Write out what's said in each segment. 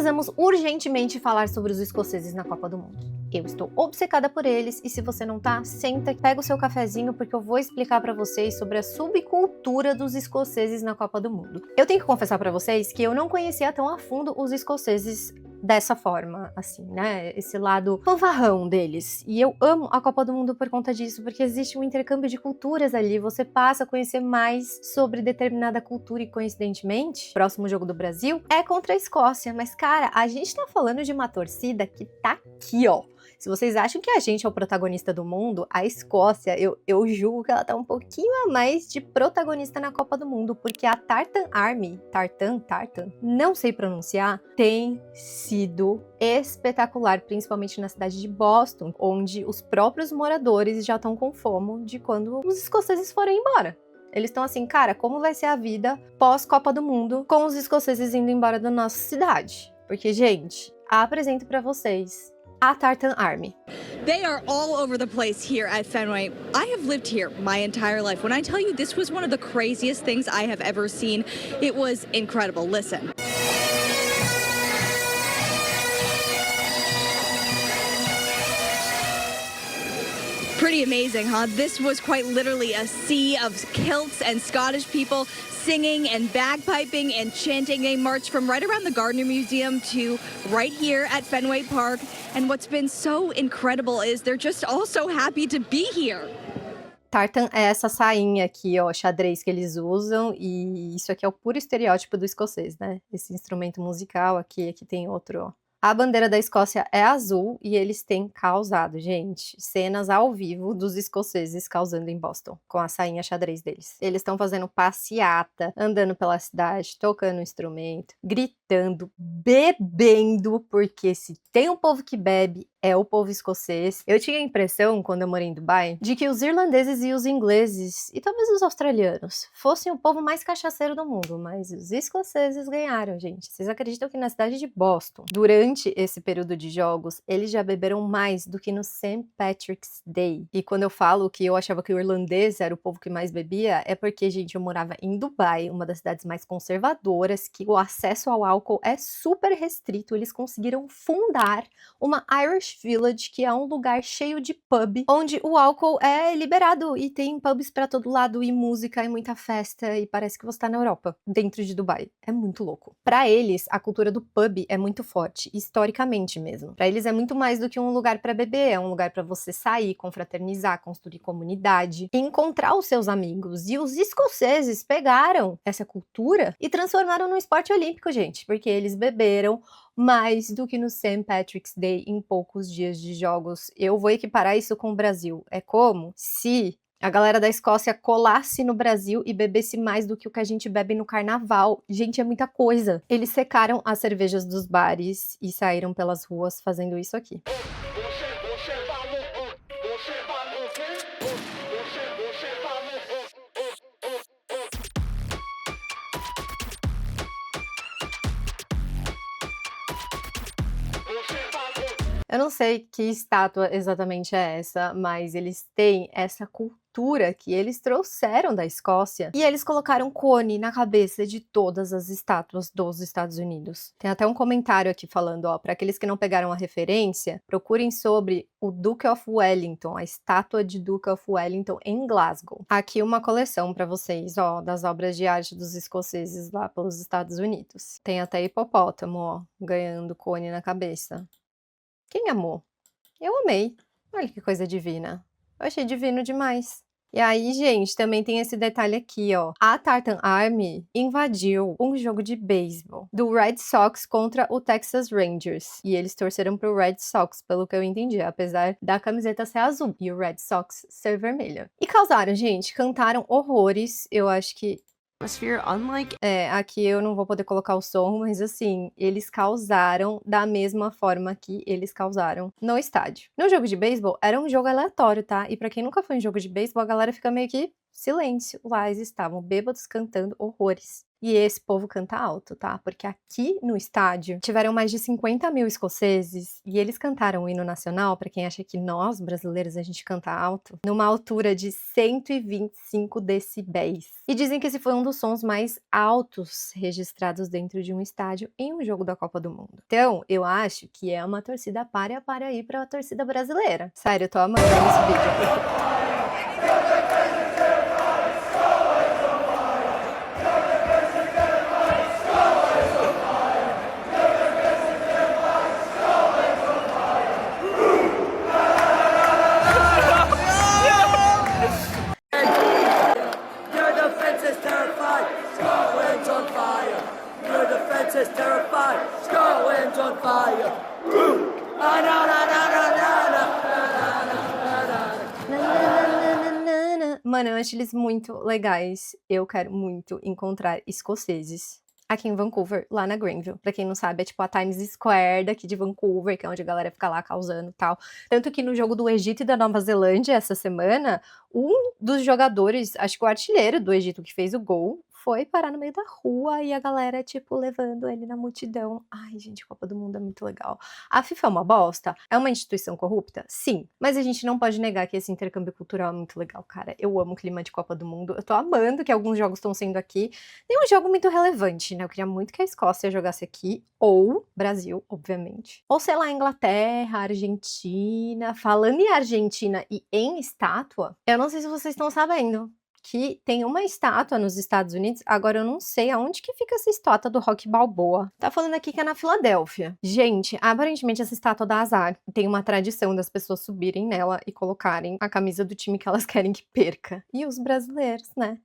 Precisamos urgentemente falar sobre os escoceses na Copa do Mundo. Eu estou obcecada por eles e se você não tá, senta, pega o seu cafezinho porque eu vou explicar pra vocês sobre a subcultura dos escoceses na Copa do Mundo. Eu tenho que confessar pra vocês que eu não conhecia tão a fundo os escoceses dessa forma, assim, né? Esse lado fanfarrão deles. E eu amo a Copa do Mundo por conta disso, porque existe um intercâmbio de culturas ali, você passa a conhecer mais sobre determinada cultura e, coincidentemente, o próximo jogo do Brasil é contra a Escócia. Mas, cara, a gente tá falando de uma torcida que tá aqui, ó. Se vocês acham que a gente é o protagonista do mundo, a Escócia, eu julgo que ela tá um pouquinho a mais de protagonista na Copa do Mundo, porque a Tartan Army, Tartan, não sei pronunciar, tem sido espetacular, principalmente na cidade de Boston, onde os próprios moradores já estão com fome de quando os escoceses forem embora. Eles estão assim, cara, como vai ser a vida pós-Copa do Mundo com os escoceses indo embora da nossa cidade? Porque, gente, apresento pra vocês a Tartan Army. They are all over the place here at Fenway. I have lived here my entire life. When I tell you this was one of the craziest things I have ever seen, it was incredible. Listen. Pretty amazing, huh? This was quite literally a sea of kilts and Scottish people singing and bagpiping and chanting. They marched from right around the Gardner Museum to right here at Fenway Park. And what's been so incredible is they're just all so happy to be here. Tartan é essa sainha aqui, ó, xadrez que eles usam, e isso aqui é o puro estereótipo do escocês, né? Esse instrumento musical aqui tem outro, ó. A bandeira da Escócia é azul e eles têm causado, gente, cenas ao vivo dos escoceses causando em Boston, com a sainha xadrez deles. Eles estão fazendo passeata, andando pela cidade, tocando instrumento, gritando, bebendo, porque se tem um povo que bebe, é o povo escocês. Eu tinha a impressão, quando eu morei em Dubai, de que os irlandeses e os ingleses, e talvez os australianos, fossem o povo mais cachaceiro do mundo, mas os escoceses ganharam, gente. Vocês acreditam que na cidade de Boston, durante esse período de jogos, eles já beberam mais do que no St. Patrick's Day? E quando eu falo que eu achava que o irlandês era o povo que mais bebia, é porque, gente, eu morava em Dubai, uma das cidades mais conservadoras, que o acesso ao álcool é super restrito. Eles conseguiram fundar uma Irish Village, que é um lugar cheio de pub, onde o álcool é liberado e tem pubs pra todo lado e música e muita festa e parece que você tá na Europa, dentro de Dubai. É muito louco. Pra eles, a cultura do pub é muito forte, historicamente mesmo. Pra eles é muito mais do que um lugar pra beber, é um lugar pra você sair, confraternizar, construir comunidade, encontrar os seus amigos. E os escoceses pegaram essa cultura e transformaram num esporte olímpico, gente, porque eles beberam mais do que no St. Patrick's Day em poucos dias de jogos. Eu vou equiparar isso com o Brasil. É como se a galera da Escócia colasse no Brasil e bebesse mais do que o que a gente bebe no carnaval. Gente, é muita coisa. Eles secaram as cervejas dos bares e saíram pelas ruas fazendo isso aqui. Eu não sei que estátua exatamente é essa, mas eles têm essa cultura que eles trouxeram da Escócia e eles colocaram cone na cabeça de todas as estátuas dos Estados Unidos. Tem até um comentário aqui falando, ó, para aqueles que não pegaram a referência, procurem sobre o Duke of Wellington, a estátua de Duke of Wellington em Glasgow. Aqui uma coleção para vocês, ó, das obras de arte dos escoceses lá pelos Estados Unidos. Tem até hipopótamo, ó, ganhando cone na cabeça. Quem amou? Eu amei. Olha que coisa divina. Eu achei divino demais. E aí, gente, também tem esse detalhe aqui, ó. A Tartan Army invadiu um jogo de beisebol do Red Sox contra o Texas Rangers. E eles torceram pro Red Sox, pelo que eu entendi, apesar da camiseta ser azul e o Red Sox ser vermelha. E causaram, gente, cantaram horrores. Eu acho que unlike... aqui eu não vou poder colocar o som, mas assim, eles causaram da mesma forma que eles causaram no estádio. No jogo de beisebol, era um jogo aleatório, tá? E pra quem nunca foi em jogo de beisebol, a galera fica meio que silêncio. Lá eles estavam bêbados cantando horrores. E esse povo canta alto, tá? Porque aqui no estádio tiveram mais de 50 mil escoceses e eles cantaram o hino nacional, pra quem acha que nós, brasileiros, a gente canta alto, numa altura de 125 decibéis. E dizem que esse foi um dos sons mais altos registrados dentro de um estádio em um jogo da Copa do Mundo. Então, eu acho que é uma torcida pária para ir pra torcida brasileira. Sério, eu tô amando esse vídeo. Mano, eu acho eles muito legais. Eu quero muito encontrar escoceses aqui em Vancouver, lá na Granville. Pra quem não sabe, é tipo a Times Square daqui de Vancouver, que é onde a galera fica lá causando e tal. Tanto que no jogo do Egito e da Nova Zelândia, essa semana, um dos jogadores, acho que o artilheiro do Egito que fez o gol, foi parar no meio da rua e a galera, tipo, levando ele na multidão. Ai, gente, Copa do Mundo é muito legal. A FIFA é uma bosta? É uma instituição corrupta? Sim. Mas a gente não pode negar que esse intercâmbio cultural é muito legal, cara. Eu amo o clima de Copa do Mundo. Eu tô amando que alguns jogos estão sendo aqui. Tem um jogo muito relevante, né? Eu queria muito que a Escócia jogasse aqui. Ou Brasil, obviamente. Ou, sei lá, Inglaterra, Argentina. Falando em Argentina e em estátua, eu não sei se vocês estão sabendo que tem uma estátua nos Estados Unidos, agora eu não sei aonde que fica essa estátua do Rocky Balboa. Tá falando aqui que é na Filadélfia. Gente, aparentemente essa estátua dá azar. Tem uma tradição das pessoas subirem nela e colocarem a camisa do time que elas querem que perca. E os brasileiros, né?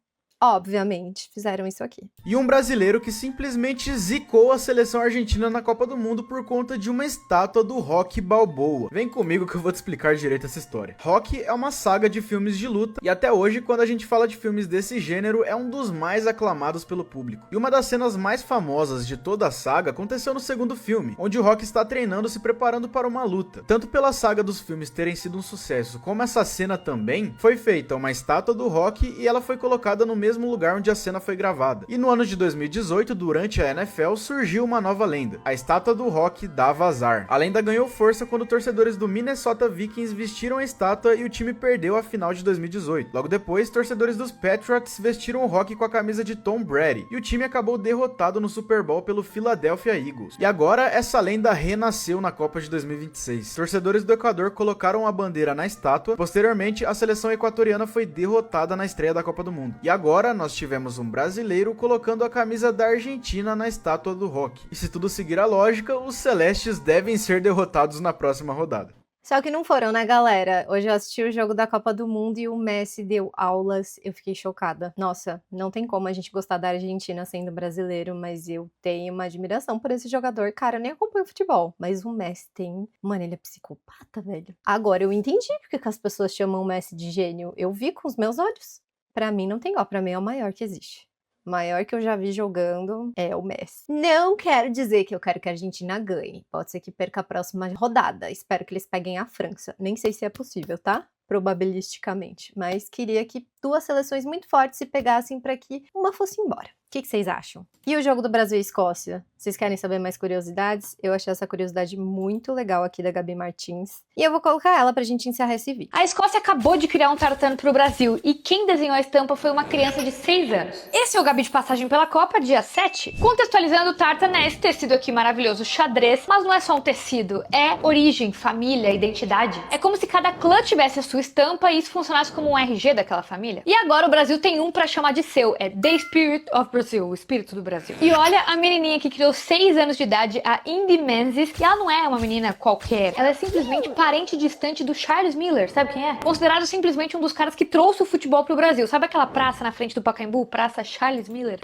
Obviamente, fizeram isso aqui. E um brasileiro que simplesmente zicou a seleção argentina na Copa do Mundo por conta de uma estátua do Rocky Balboa. Vem comigo que eu vou te explicar direito essa história. Rocky é uma saga de filmes de luta e até hoje, quando a gente fala de filmes desse gênero, é um dos mais aclamados pelo público. E uma das cenas mais famosas de toda a saga aconteceu no segundo filme, onde o Rocky está treinando se preparando para uma luta. Tanto pela saga dos filmes terem sido um sucesso, como essa cena também, foi feita uma estátua do Rocky e ela foi colocada no mesmo lugar onde a cena foi gravada. E no ano de 2018, durante a NFL, surgiu uma nova lenda. A estátua do Rocky dava azar. A lenda ganhou força quando torcedores do Minnesota Vikings vestiram a estátua e o time perdeu a final de 2018. Logo depois, torcedores dos Patriots vestiram o Rocky com a camisa de Tom Brady e o time acabou derrotado no Super Bowl pelo Philadelphia Eagles. E agora, essa lenda renasceu na Copa de 2026. Torcedores do Equador colocaram a bandeira na estátua. Posteriormente, a seleção equatoriana foi derrotada na estreia da Copa do Mundo. E agora, nós tivemos um brasileiro colocando a camisa da Argentina na estátua do Rocky. E se tudo seguir a lógica, os celestes devem ser derrotados na próxima rodada. Só que não foram, né, galera? Hoje eu assisti o jogo da Copa do Mundo e o Messi deu aulas. Eu fiquei chocada. Nossa, não tem como a gente gostar da Argentina sendo brasileiro, mas eu tenho uma admiração por esse jogador. Cara, eu nem acompanho futebol, mas o Messi tem... Mano, ele é psicopata, velho. Agora eu entendi porque que as pessoas chamam o Messi de gênio. Eu vi com os meus olhos. Pra mim não tem igual, pra mim é o maior que existe. O maior que eu já vi jogando é o Messi. Não quero dizer que eu quero que a Argentina ganhe. Pode ser que perca a próxima rodada. Espero que eles peguem a França. Nem sei se é possível, tá? Probabilisticamente. Mas queria que duas seleções muito fortes se pegassem pra que uma fosse embora. O que vocês acham? E o jogo do Brasil e Escócia? Vocês querem saber mais curiosidades? Eu achei essa curiosidade muito legal aqui da Gabi Martins. E eu vou colocar ela pra gente encerrar esse vídeo. A Escócia acabou de criar um tartan pro Brasil e quem desenhou a estampa foi uma criança de 6 anos. Esse é o Gabi de passagem pela Copa, dia 7. Contextualizando, o tartan é esse tecido aqui maravilhoso, xadrez, mas não é só um tecido, é origem, família, identidade. É como se cada clã tivesse a sua estampa e isso funcionasse como um RG daquela família. E agora o Brasil tem um pra chamar de seu, é The Spirit of Brazil, o espírito do Brasil. E olha a menininha que criou 6 anos de idade, a Indy Menzies, e ela não é uma menina qualquer, ela é simplesmente parente distante do Charles Miller, sabe quem é? Considerado simplesmente um dos caras que trouxe o futebol pro Brasil. Sabe aquela praça na frente do Pacaembu, Praça Charles Miller?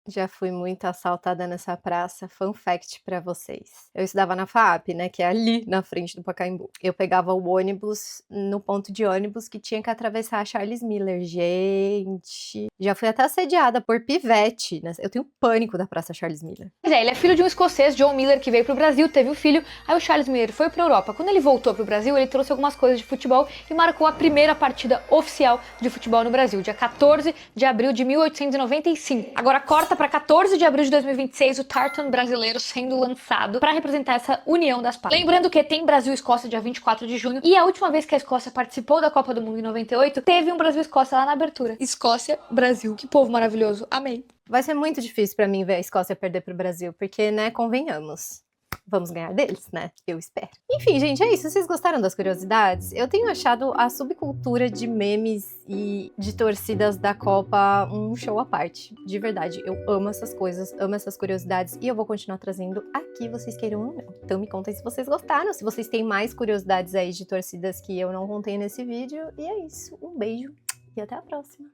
Já fui muito assaltada nessa praça. Fun fact pra vocês. Eu estudava na FAAP, né, que é ali na frente do Pacaembu. Eu pegava o ônibus no ponto de ônibus que tinha que atravessar a Charles Miller. Gente, já fui até assediada por pivete, né? Eu tenho pânico da Praça Charles Miller. Pois é, ele é filho de um escocês, John Miller, que veio pro Brasil, teve um filho, aí o Charles Miller foi pra Europa. Quando ele voltou pro Brasil, ele trouxe algumas coisas de futebol e marcou a primeira partida oficial de futebol no Brasil, dia 14 de abril de 1895. Agora corta pra 14 de abril de 2026, o tartan brasileiro sendo lançado pra representar essa união das partes. Lembrando que tem Brasil e Escócia dia 24 de junho, e a última vez que a Escócia participou da Copa do Mundo em 98, teve um Brasil e Escócia lá na abertura. Escócia, Brasil, que povo maravilhoso, amei. Vai ser muito difícil pra mim ver a Escócia perder pro Brasil, porque, né, convenhamos. Vamos ganhar deles, né? Eu espero. Enfim, gente, é isso. Vocês gostaram das curiosidades? Eu tenho achado a subcultura de memes e de torcidas da Copa um show à parte. De verdade, eu amo essas coisas, amo essas curiosidades e eu vou continuar trazendo aqui, vocês queiram ou não. Então me contem se vocês gostaram, se vocês têm mais curiosidades aí de torcidas que eu não contei nesse vídeo. E é isso. Um beijo e até a próxima.